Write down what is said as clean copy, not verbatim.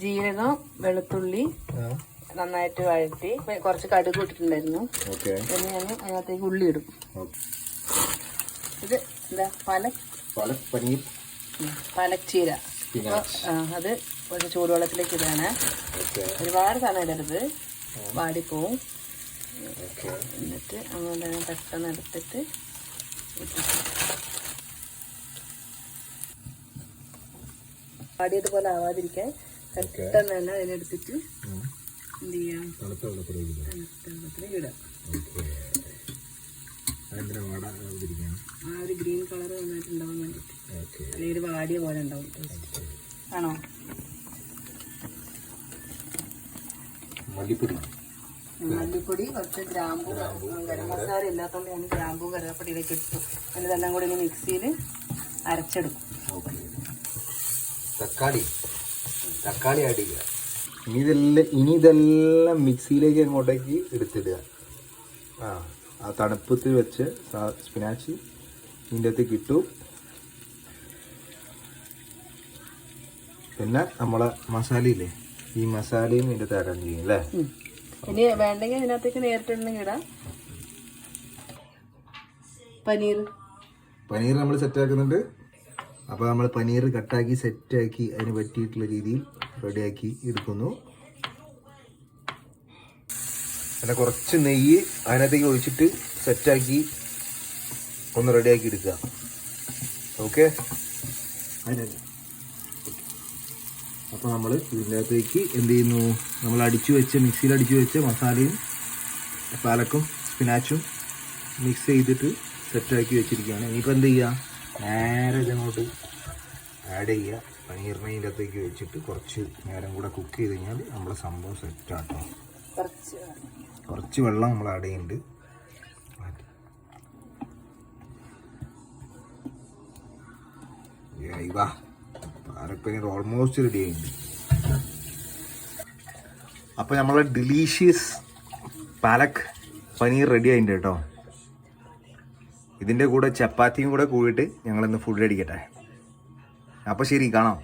ജീരകം വെളുത്തുള്ളി നന്നായിട്ട് വഴറ്റി കുറച്ച് കടുക് ഇട്ടിട്ടുണ്ടായിരുന്നു. പിന്നെ ഞാൻ അതിനകത്തേക്ക് ഉള്ളി ഇടും. ഇത് എന്താ പാലക് ചീര. അത് ഒരു ചൂടുവെള്ളത്തിലേക്ക് ഇടാണ്. ഒരുപാട് സമയം ഇടരുത്, വാടിപ്പോവും. എന്നിട്ട് അങ്ങനെ പെട്ടെന്ന് എടുത്തിട്ട് വാടിയതുപോലെ ആവാതിരിക്കാൻ പെട്ടെന്ന് തന്നെ അതിനെടുത്തിട്ട് എന്ത് ചെയ്യാം, തണുത്ത വെള്ളത്തിലേക്ക് ഇടാം. ആ ഒരു ഗ്രീൻ കളർ നന്നായിട്ട് ഉണ്ടാവാൻ വേണ്ടിയിട്ട്, അല്ലെങ്കിൽ ഒരു വാടിയ പോലെ ഉണ്ടാവും. ആണോ? മല്ലിപ്പൊടി, കുറച്ച് ഗ്രാമ്പൂ, ഗരം മസാല ഇല്ലാത്തതുകൊണ്ട് ഞാൻ ഗ്രാമ്പൂ കറിവേപ്പിലയിലേക്ക് ഇട്ടു. എന്നിട്ടെല്ലാം കൂടി ഇനി മിക്സിയിൽ അരച്ചെടുക്കും. തക്കാളി ആഡ് ചെയ്യുക. ഇനി ഇതെല്ലാം മിക്സിയിലേക്ക് അങ്ങോട്ടേക്ക് എടുത്തിടുക. ആ തണുപ്പത്തിൽ വെച്ച് സ്പിനാച്ച് ഇതിൻ്റെ അകത്തേക്ക് ഇട്ടു. പിന്നെ നമ്മളെ മസാലയില്ലേ, ഈ മസാലയും ഇതിൻ്റെ അകത്ത് ആഡ് ചെയ്യും അല്ലേ? ഇനി വേണ്ടെങ്കിൽ ഇതിനകത്തേക്ക് നേരിട്ടുണ്ടെങ്കിൽ ഇടാം. പനീർ നമ്മൾ സെറ്റാക്കുന്നുണ്ട്. അപ്പോൾ നമ്മൾ പനീർ കട്ടാക്കി സെറ്റാക്കി അതിന് പറ്റിയിട്ടുള്ള രീതിയിൽ റെഡിയാക്കി എടുക്കുന്നു. പിന്നെ കുറച്ച് നെയ്യ് അതിനകത്തേക്ക് ഒഴിച്ചിട്ട് സെറ്റാക്കി ഒന്ന് റെഡിയാക്കി എടുക്കുക. ഓക്കെ. അപ്പോൾ നമ്മൾ ഇതിൻ്റെ അകത്തേക്ക് എന്ത് ചെയ്യുന്നു, നമ്മൾ മിക്സിയിൽ അടിച്ചു വെച്ച മസാലയും പാലക്കും സ്പിനാച്ചും മിക്സ് ചെയ്തിട്ട് സെറ്റാക്കി വെച്ചിരിക്കുകയാണ്. ഇനിയിപ്പോൾ എന്ത് ചെയ്യുക, നേരെ ഇതങ്ങോട്ട് ആഡ് ചെയ്യുക. പനീറിനെ ഇതിൻ്റെ അകത്തേക്ക് വെച്ചിട്ട് കുറച്ച് നേരം കൂടെ കുക്ക് ചെയ്ത് കഴിഞ്ഞാൽ നമ്മുടെ സംഭവം സെറ്റാട്ടോ. കുറച്ച് വെള്ളം നമ്മൾ ആഡ് ചെയ്യുന്നുണ്ട്. പാലക് പനീർ ഓൾമോസ്റ്റ് റെഡി ആയിട്ടുണ്ട്. അപ്പോൾ നമ്മളെ ഡിലീഷ്യസ് പാലക് പനീർ റെഡി ആയിട്ടുണ്ട് കേട്ടോ. ഇതിൻ്റെ കൂടെ ചപ്പാത്തിയും കൂടെ കൂടിയിട്ട് ഞങ്ങളിന്ന് ഫുഡ് അടിക്കട്ടെ. അപ്പോൾ ശരി, കാണാം.